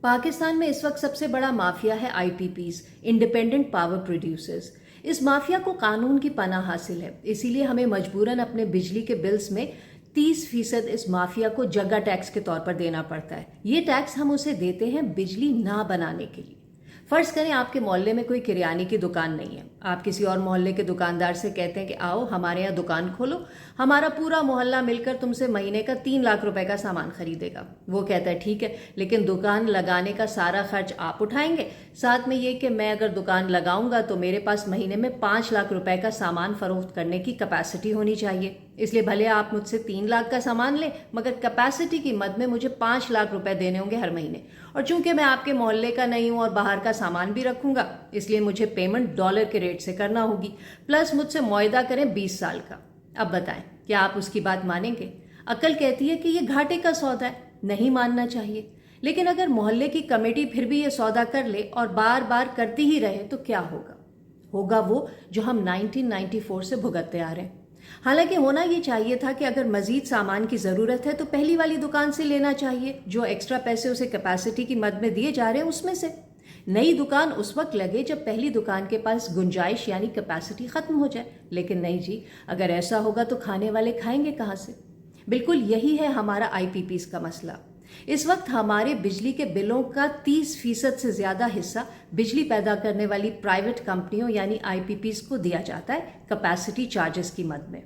पाकिस्तान में इस वक्त सबसे बड़ा माफिया है आईपीपीज, इंडिपेंडेंट पावर प्रोड्यूसर्स। इस माफिया को कानून की पनाह हासिल है, इसीलिए हमें मजबूरन अपने बिजली के बिल्स में 30% इस माफिया को जगह टैक्स के तौर पर देना पड़ता है। ये टैक्स हम उसे देते हैं बिजली ना बनाने के लिए। फर्ज करें आपके मोहल्ले में कोई किराने की दुकान नहीं है, आप किसी और मोहल्ले के दुकानदार से कहते हैं कि आओ हमारे यहाँ दुकान खोलो, हमारा पूरा मोहल्ला मिलकर तुमसे महीने का 3 लाख रुपए का सामान खरीदेगा। वो कहता है ठीक है, लेकिन दुकान लगाने का सारा खर्च आप उठाएंगे, साथ में ये कि मैं अगर दुकान लगाऊंगा तो मेरे पास महीने में 5 लाख रुपए का सामान फरोख्त करने की कैपेसिटी होनी चाहिए। इसलिए भले आप मुझसे 3 लाख का सामान लें, मगर कैपेसिटी की मद में मुझे 5 लाख रुपए देने होंगे हर महीने। और चूंकि मैं आपके मोहल्ले का नहीं हूं और बाहर का सामान भी रखूंगा, इसलिए मुझे पेमेंट डॉलर के रेट से करना होगी, प्लस मुझसे मुआहदा करें 20 साल का। अब बताएं, क्या आप उसकी बात मानेंगे? अक्ल कहती है कि ये घाटे का सौदा है, नहीं मानना चाहिए। लेकिन अगर मोहल्ले की कमेटी फिर भी ये सौदा कर ले और बार बार करती ही रहे तो क्या होगा? होगा वो जो हम 1994 से भुगतते आ रहे हैं। हालांकि होना ये चाहिए था कि अगर मजीद सामान की ज़रूरत है तो पहली वाली दुकान से लेना चाहिए, जो एक्स्ट्रा पैसे उसे कैपेसिटी की मद में दिए जा रहे हैं उसमें से। नई दुकान उस वक्त लगे जब पहली दुकान के पास गुंजाइश यानी कैपेसिटी खत्म हो जाए। लेकिन नहीं जी, अगर ऐसा होगा तो खाने वाले खाएंगे कहाँ से? बिल्कुल यही है हमारा आईपीपीज का मसला। इस वक्त हमारे बिजली के बिलों का 30% से ज्यादा हिस्सा बिजली पैदा करने वाली प्राइवेट कंपनियों यानी आईपीपीज को दिया जाता है कैपेसिटी चार्जेस की मद में।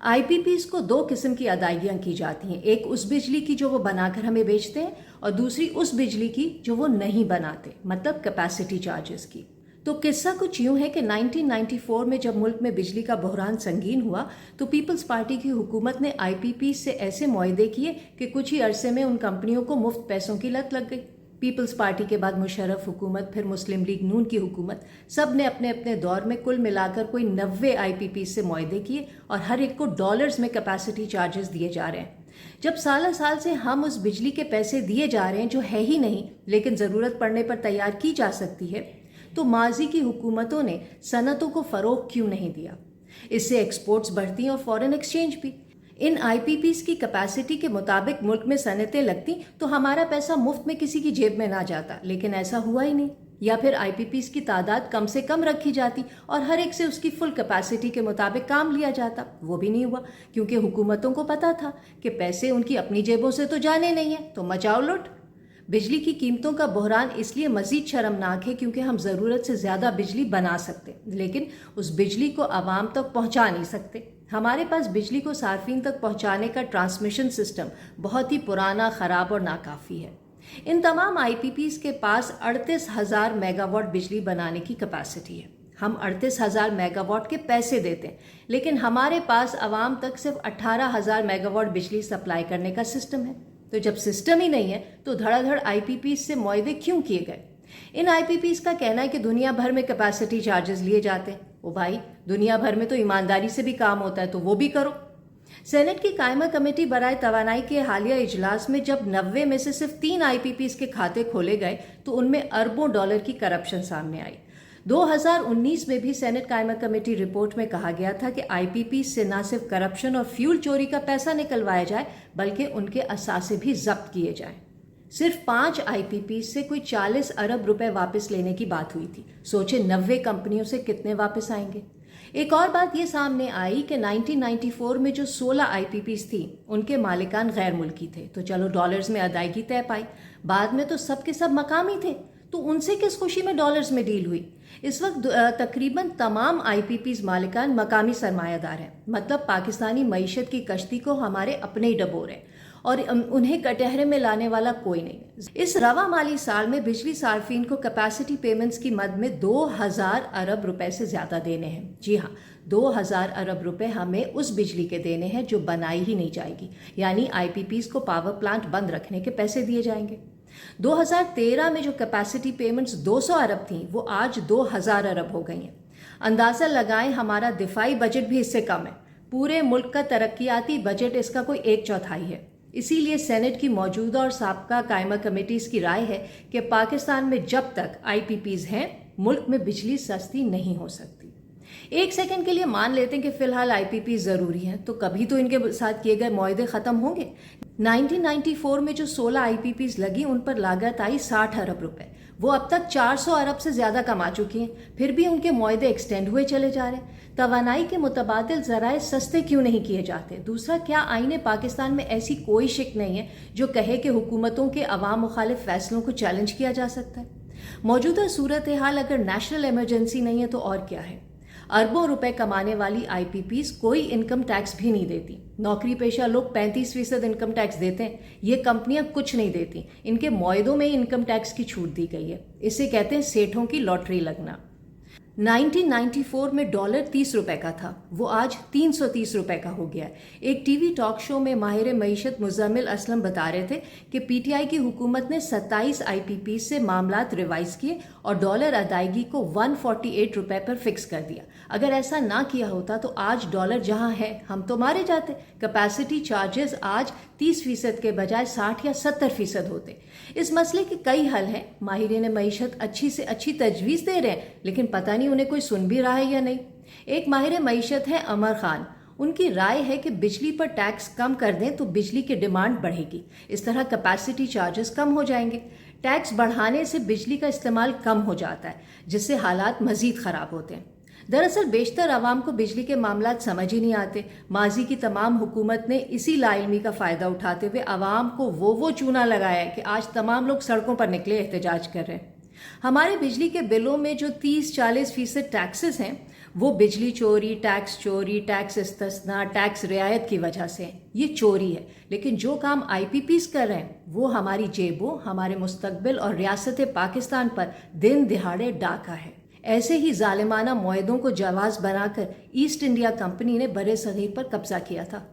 आईपीपीज को 2 किस्म की अदायगियां की जाती हैं, एक उस बिजली की जो वो बनाकर हमें बेचते हैं और दूसरी उस बिजली की जो वो नहीं बनाते, मतलब कैपेसिटी चार्जेस की। तो किस्सा कुछ यूं है कि 1994 में जब मुल्क में बिजली का बहरान संगीन हुआ तो पीपल्स पार्टी की हुकूमत ने आईपीपी से ऐसे मुआहदे किए कि कुछ ही अरसे में उन कंपनियों को मुफ्त पैसों की लत लग गई। पीपल्स पार्टी के बाद मुशर्रफ हुकूमत, फिर मुस्लिम लीग नून की हुकूमत, सब ने अपने अपने दौर में कुल मिलाकर कोई 90 आईपीपी से मुआहदे किए और हर एक को डॉलर्स में कैपेसिटी चार्जेस दिए जा रहे हैं। जब साल साल से हम उस बिजली के पैसे दिए जा रहे हैं जो है ही नहीं लेकिन ज़रूरत पड़ने पर तैयार की जा सकती है, तो माजी की हुकूमतों ने सनतों को फरोग क्यों नहीं दिया? इससे एक्सपोर्ट्स बढ़ती और फॉरेन एक्सचेंज भी। इन आईपीपीज की कैपेसिटी के मुताबिक मुल्क में सनतें लगती तो हमारा पैसा मुफ्त में किसी की जेब में ना जाता, लेकिन ऐसा हुआ ही नहीं। या फिर आईपीपीज की तादाद कम से कम रखी जाती और हर एक से उसकी फुल कैपेसिटी के मुताबिक काम लिया जाता। वो भी नहीं हुआ, क्योंकि हुकूमतों को पता था कि पैसे उनकी अपनी जेबों से तो जाने नहीं है, तो मचाओ लुट। बिजली की कीमतों का बहरान इसलिए मजीद शर्मनाक है क्योंकि हम ज़रूरत से ज़्यादा बिजली बना सकते, लेकिन उस बिजली को आवाम तक पहुंचा नहीं सकते। हमारे पास बिजली को सार्फिन तक पहुंचाने का ट्रांसमिशन सिस्टम बहुत ही पुराना, ख़राब और नाकाफ़ी है। इन तमाम आईपीपीज के पास 38,000 मेगावाट बिजली बनाने की कैपेसिटी है। हम 38,000 मेगावाट के पैसे देते हैं, लेकिन हमारे पास आवाम तक सिर्फ 18,000 मेगावाट बिजली सप्लाई करने का सिस्टम है। तो जब सिस्टम ही नहीं है तो धड़ाधड़ आईपीपीज से मुआहदे क्यों किए गए? इन आईपीपीज का कहना है कि दुनिया भर में कैपेसिटी चार्जेस लिए जाते हैं। ओ भाई, दुनिया भर में तो ईमानदारी से भी काम होता है, तो वो भी करो। सेनेट की कायमा कमेटी बराए तवानाई के हालिया इजलास में जब 90 में से सिर्फ 3 आईपीपीज के खाते खोले गए तो उनमें अरबों डॉलर की करप्शन सामने आई। 2019 में भी सेनेट कायमा कमेटी रिपोर्ट में कहा गया था कि आईपीपी से न सिर्फ करप्शन और फ्यूल चोरी का पैसा निकलवाया जाए बल्कि उनके असासे भी जब्त किए जाएं। सिर्फ 5 आईपीपी से कोई 40 अरब रुपए वापस लेने की बात हुई थी। सोचे 90 कंपनियों से कितने वापस आएंगे? एक और बात ये सामने आई कि 1994 में जो 16 आईपीपीज थी उनके मालिकान गैर मुल्की थे, तो चलो डॉलर्स में अदायगी तय पाई। बाद में तो सब के सब मकामी थे, तो उनसे किस खुशी में डॉलर्स में डील हुई? इस वक्त तकरीबन तमाम आईपीपीज मालिकान मकामी सरमायादार हैं, मतलब पाकिस्तानी मईशत की कश्ती को हमारे अपने ही डबोर हैं और उन्हें कटहरे में लाने वाला कोई नहीं। इस रवा माली साल में बिजली सार्फिन को कैपेसिटी पेमेंट्स की मद में 2000 अरब रुपए से ज्यादा देने हैं। जी हाँ, 2000 अरब रुपए हमें उस बिजली के देने हैं जो बनाई ही नहीं जाएगी, यानी आईपीपीज को पावर प्लांट बंद रखने के पैसे दिए जाएंगे। 2013 में जो कैपेसिटी पेमेंट्स 200 अरब थी वो आज 2000 अरब हो गई हैं। अंदाजा लगाएं, हमारा दिफाई बजट भी इससे कम है। पूरे मुल्क का तरक्याती बजट इसका कोई 1/4 है। इसीलिए सेनेट की मौजूदा और साबका कायमा कमेटीज की राय है कि पाकिस्तान में जब तक आईपीपीज हैं मुल्क में बिजली सस्ती नहीं हो सकती। एक सेकंड के लिए मान लेते हैं कि फिलहाल आईपीपी जरूरी है, तो कभी तो इनके साथ किए गए मुआहदे खत्म होंगे। 1994 में जो 16 आईपीपीज लगी उन पर लागत आई 60 अरब रुपए। वो अब तक 400 अरब से ज़्यादा कमा चुकी हैं, फिर भी उनके मुआहदे एक्सटेंड हुए चले जा रहे हैं। तवानाई के मुतबादिल ज़राए सस्ते क्यों नहीं किए जाते? दूसरा, क्या आईने पाकिस्तान में ऐसी कोई शिक नहीं है जो कहे कि हुकूमतों के अवाम मुखालिफ फैसलों को चैलेंज किया जा सकता है? मौजूदा सूरत हाल अगर नेशनल इमरजेंसी नहीं है तो और क्या है? अरबों रुपए कमाने वाली आईपीपीज कोई इनकम टैक्स भी नहीं देती। नौकरी पेशा लोग 35% इनकम टैक्स देते हैं, ये कंपनियां कुछ नहीं देती। इनके मुआहदों में इनकम टैक्स की छूट दी गई है। इसे कहते हैं सेठों की लॉटरी लगना। 1994 में डॉलर 30 रुपए का था, वो आज 330 रुपए का हो गया है। एक टीवी टॉक शो में माहिर मईशत मुज़म्मिल असलम बता रहे थे कि पीटीआई की हुकूमत ने 27 आईपीपी से मामलात रिवाइज किए और डॉलर अदायगी को 148 रुपए पर फिक्स कर दिया। अगर ऐसा ना किया होता तो आज डॉलर जहां है हम तो मारे जाते। कैपेसिटी चार्जेस आज 30% के बजाय 60 या 70% होते। इस मसले के कई हल हैं। माहिरीन मईशत अच्छी से अच्छी तजवीज़ दे रहे हैं, लेकिन पता नहीं उन्हें कोई सुन भी रहा है या नहीं। एक माहिर मईशत है अमर खान। उनकी राय है कि बिजली पर टैक्स कम कर दें तो बिजली की डिमांड बढ़ेगी। इस तरह कैपेसिटी चार्जेस कम हो जाएंगे। टैक्स बढ़ाने से बिजली का इस्तेमाल कम हो जाता है, जिससे हालात मजीद ख़राब होते हैं। दरअसल बेशतर आवाम को बिजली के मामलात समझ ही नहीं आते। माजी की तमाम हुकूमत ने इसी लाइलमी का फ़ायदा उठाते हुए आवाम को वो चूना लगाया है कि आज तमाम लोग सड़कों पर निकले एहतजाज कर रहे हैं। हमारे बिजली के बिलों में जो 30-40% टैक्सेस हैं वो बिजली चोरी, टैक्स इस्तिस्ना, टैक्स रियायत की वजह से हैं। ये चोरी है, लेकिन जो काम आईपीपीज कर रहे हैं वो हमारी जेबों, हमारे मुस्तकबिल और रियासत पाकिस्तान पर दिन दिहाड़े डाका है। ऐसे ही जालिमाना मुआहदों को जवाज बनाकर ईस्ट इंडिया कंपनी ने बरे सगीर पर कब्जा किया था।